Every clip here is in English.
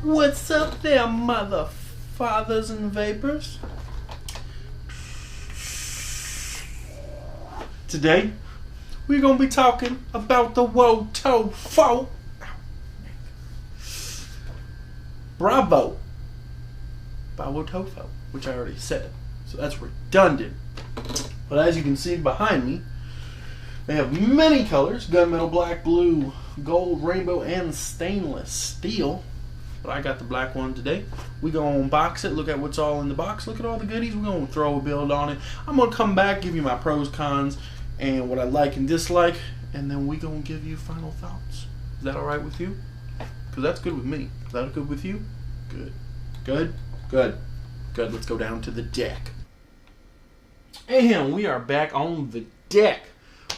What's up there, mother fathers and vapors? Today, we're going to be talking about the Wotofo. Bravo by Wotofo, which I already said, so that's redundant. But as you can see behind me, they have many colors: gunmetal, black, blue, gold, rainbow, and stainless steel. But I got the black one today. We're going to unbox it, look at what's all in the box, look at all the goodies. We're going to throw a build on it. I'm going to come back, give you my pros, cons, and what I like and dislike, and then we're going to give you final thoughts. Is that alright with you? Because that's good with me. Is that good with you? Good. Good? Good. Good. Let's go down to the deck. And we are back on the deck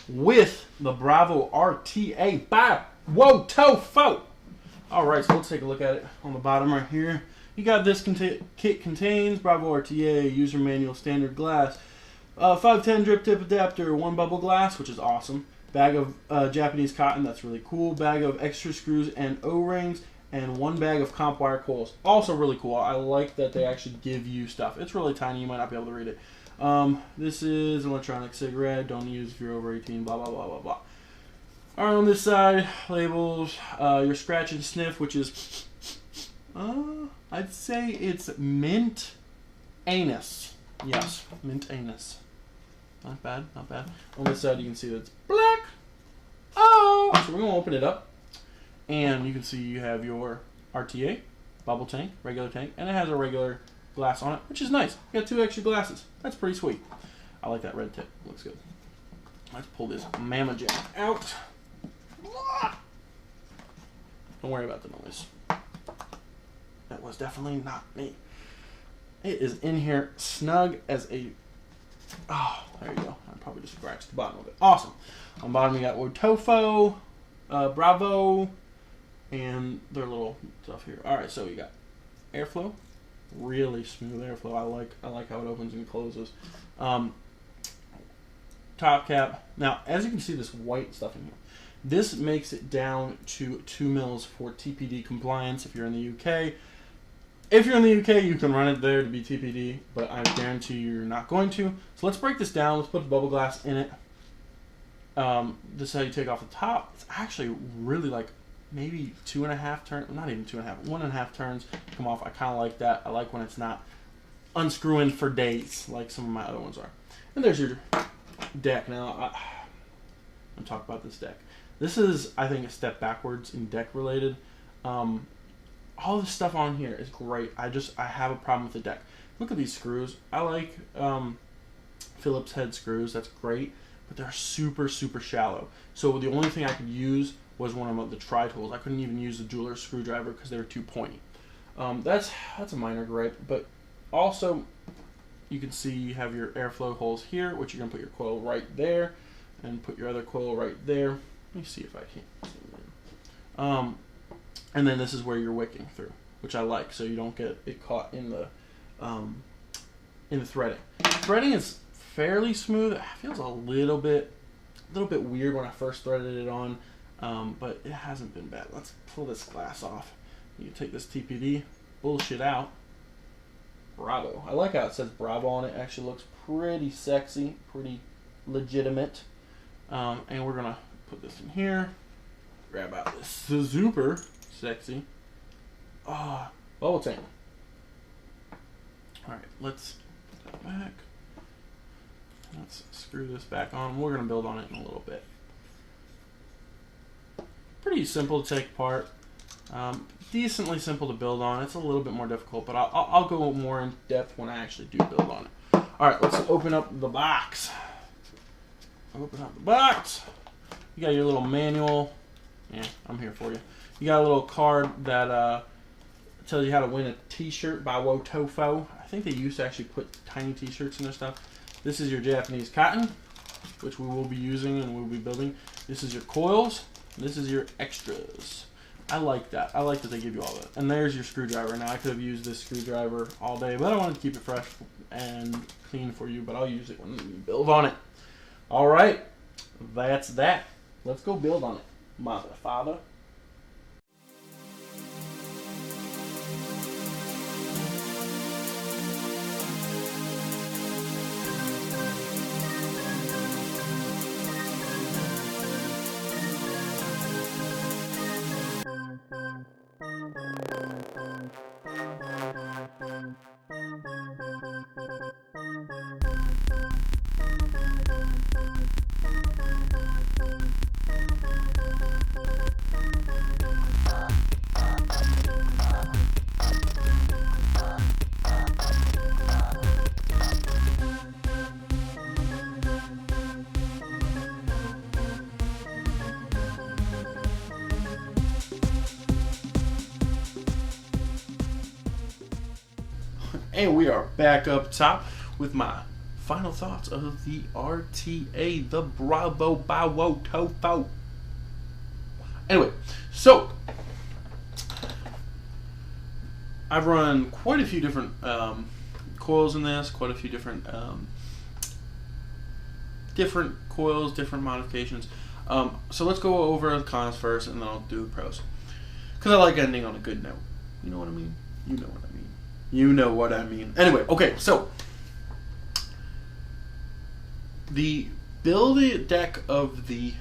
with the Bravo RTA by Wotofo. Alright, so let's take a look at it on the bottom right here. You got this kit contains Bravo RTA, user manual, standard glass, 510 drip tip adapter, 1 bubble glass, which is awesome. Bag of Japanese cotton, that's really cool. Bag of extra screws and O-rings, and 1 bag of comp wire coils. Also really cool. I like that they actually give you stuff. It's really tiny, you might not be able to read it. This is an electronic cigarette, don't use if you're over 18, blah, blah, blah, blah, blah. Alright, on this side, labels, your scratch and sniff, which is, I'd say it's mint anise. Yes, mint anise. Not bad, not bad. On this side, you can see that it's black. Oh! So we're going to open it up. And you can see you have your RTA, bubble tank, regular tank, and it has a regular glass on it, which is nice. You got 2 extra glasses. That's pretty sweet. I like that red tip. Looks good. Let's pull this Mama Jam out. Don't worry about the noise. That was definitely not me. It is in here snug as a... Oh, there you go. I probably just scratched the bottom of it. Awesome. On the bottom you got Wotofo, Bravo, and their little stuff here. Alright, so you got airflow. Really smooth airflow. I like how it opens and closes. Top cap. Now, as you can see, this white stuff in here. This makes it down to 2 mils for TPD compliance if you're in the UK. If you're in the UK, you can run it there to be TPD, but I guarantee you're not going to. So let's break this down. Let's put the bubble glass in it. This is how you take off the top. It's actually really like maybe 2.5 turns, not even 2.5, 1.5 turns to come off. I kind of like that. I like when it's not unscrewing for days like some of my other ones are. And there's your deck. Now, I'm talking about this deck. This is, I think, a step backwards in deck related. All this stuff on here is great. I have a problem with the deck. Look at these screws. I like Phillips head screws. That's great, but they're super, super shallow. So the only thing I could use was one of the tri-tools. I couldn't even use the jeweler's screwdriver because they were too pointy. That's a minor gripe, but also you can see you have your airflow holes here, which you're going to put your coil right there and put your other coil right there. Let me see if I can. And then this is where you're wicking through, which I like, so you don't get it caught in the threading. Threading is fairly smooth. It feels a little bit weird when I first threaded it on, but it hasn't been bad. Let's pull this glass off. You take this TPD bullshit out. Bravo. I like how it says Bravo on it. It actually looks pretty sexy, pretty legitimate. And we're gonna put this in here. Grab out this super sexy bubble tank. Alright, let's put that back. Let's screw this back on. We're going to build on it in a little bit. Pretty simple to take apart. Decently simple to build on. It's a little bit more difficult, but I'll go more in depth when I actually do build on it. Alright, let's open up the box. Open up the box. You got your little manual. Yeah, I'm here for you. You got a little card that tells you how to win a t-shirt by Wotofo. I think they used to actually put tiny t-shirts in their stuff. This is your Japanese cotton, which we will be using and we'll be building. This is your coils. This is your extras. I like that. I like that they give you all that. And there's your screwdriver. Now, I could have used this screwdriver all day, but I wanted to keep it fresh and clean for you, but I'll use it when we build on it. All right. That's that. Let's go build on it, mother father. And we are back up top with my final thoughts of the RTA, the Bravo Bawo Tofo. Anyway, so I've run quite a few different coils in this, quite a few different coils, different modifications. So let's go over the cons first, and then I'll do the pros. Because I like ending on a good note. You know what I mean? You know what I mean. You know what I mean. Anyway, okay, so the build deck of the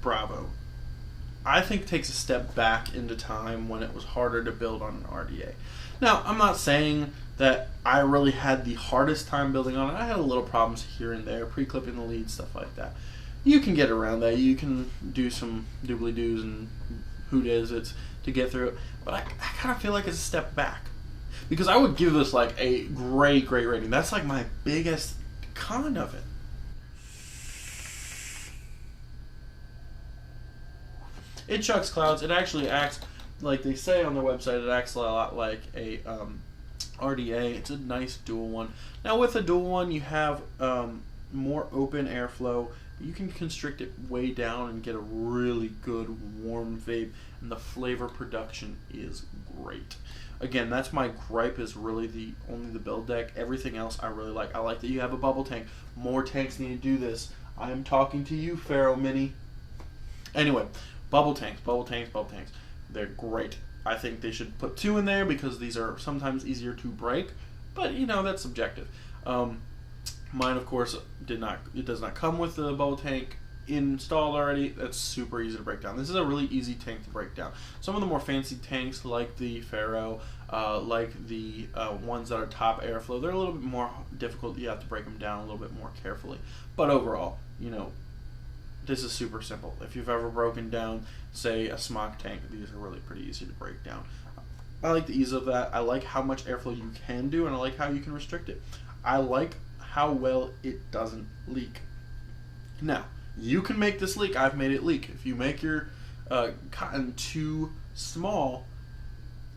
Bravo, I think, takes a step back into time when it was harder to build on an RTA. Now, I'm not saying that I really had the hardest time building on it. I had a little problems here and there, pre-clipping the lead, stuff like that. You can get around that. You can do some doobly-doos and who-dis-its to get through it. But I kind of feel like it's a step back. Because I would give this like a great rating. That's like my biggest con of it. It chucks clouds. It actually acts, like they say on their website, it acts a lot like a RDA. It's a nice dual one. Now with a dual one, you have more open airflow. You can constrict it way down and get a really good warm vape, and the flavor production is great. Again, that's my gripe, is really only the build deck. Everything else I really like. I like that you have a bubble tank. More tanks need to do this. I am talking to you, Pharaoh Mini. Anyway, bubble tanks. They're great. I think they should put 2 in there because these are sometimes easier to break, but you know, that's subjective. Mine, of course, does not come with the bubble tank installed already. That's super easy to break down. This is a really easy tank to break down. Some of the more fancy tanks, like the Pharaoh, like the ones that are top airflow, they're a little bit more difficult. You have to break them down a little bit more carefully. But overall, you know, this is super simple. If you've ever broken down, say, a smock tank, these are really pretty easy to break down. I like the ease of that. I like how much airflow you can do, and I like how you can restrict it. I like how well it doesn't leak. Now, you can make this leak. I've made it leak. If you make your cotton too small,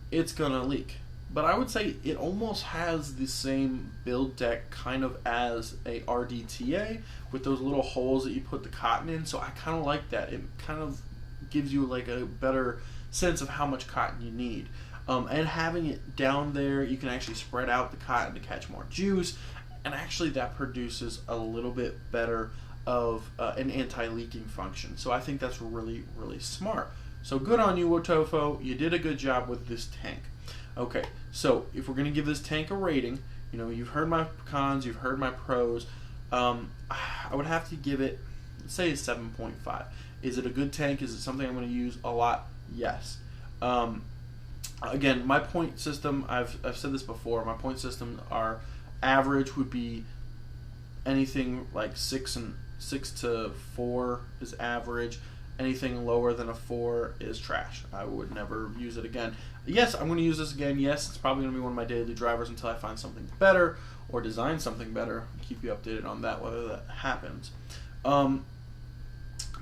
it's gonna leak. But I would say it almost has the same build deck kind of as a RDTA, with those little holes that you put the cotton in. So I kind of like that. It kind of gives you like a better sense of how much cotton you need. And having it down there, you can actually spread out the cotton to catch more juice, and actually that produces a little bit better of an anti-leaking function. So I think that's really smart. So good on you, Wotofo. You did a good job with this tank. Okay, so if we're going to give this tank a rating, you know, you've heard my cons, you've heard my pros. I would have to give it, let's say, a 7.5. Is it a good tank? Is it something I'm going to use a lot? Yes. Again, my point system, I've said this before, my point system are average would be anything like 6 to 4 is average. Anything lower than a 4 is trash. I would never use it again. Yes, I'm going to use this again. Yes, it's probably going to be one of my daily drivers until I find something better or design something better. I'll keep you updated on that, whether that happens.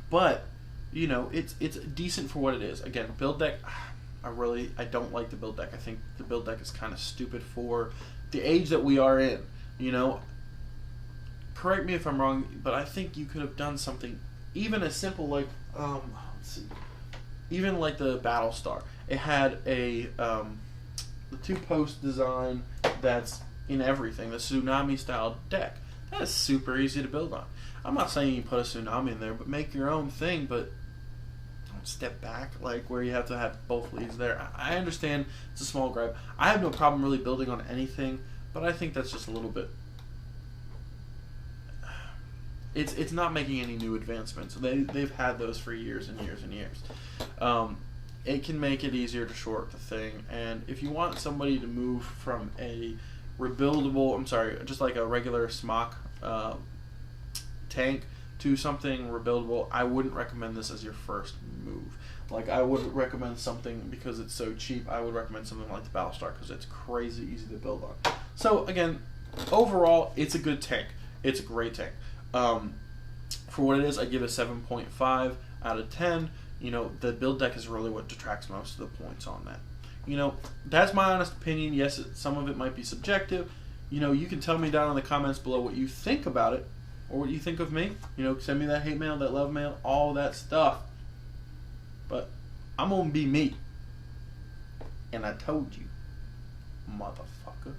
But, you know, it's decent for what it is. Again, build deck, I don't like the build deck. I think the build deck is kind of stupid for the age that we are in. You know, correct me if I'm wrong, but I think you could have done something even as simple like, let's see, even like the Battlestar. It had the 2-post design that's in everything, the Tsunami style deck. That's super easy to build on. I'm not saying you put a Tsunami in there, but make your own thing, but don't step back like where you have to have both leads there. I understand it's a small gripe. I have no problem really building on anything, but I think that's just a little bit, it's not making any new advancements. They've had those for years and years and years. It can make it easier to short the thing, and if you want somebody to move from a rebuildable, just like a regular smock tank to something rebuildable, I wouldn't recommend this as your first move. Like, I wouldn't recommend something because it's so cheap. I would recommend something like the Battlestar because it's crazy easy to build on. So again, overall, it's a good tank. It's a great tank. For what it is, I give it 7.5 out of 10. You know, the build deck is really what detracts most of the points on that. you know, that's my honest opinion. Yes, some of it might be subjective. You know, you can tell me down in the comments below what you think about it, or what you think of me. You know, send me that hate mail, that love mail, all that stuff. But I'm gonna be me. And I told you, motherfucker.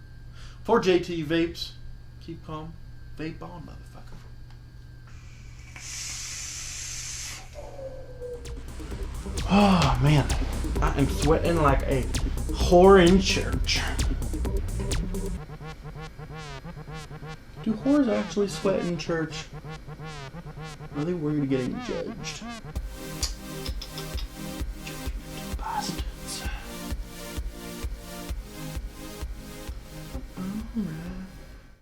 For JT Vapes, keep calm, vape on, motherfucker. Oh man, I am sweating like a whore in church. Do whores actually sweat in church? Are they worried of getting judged? Bastard.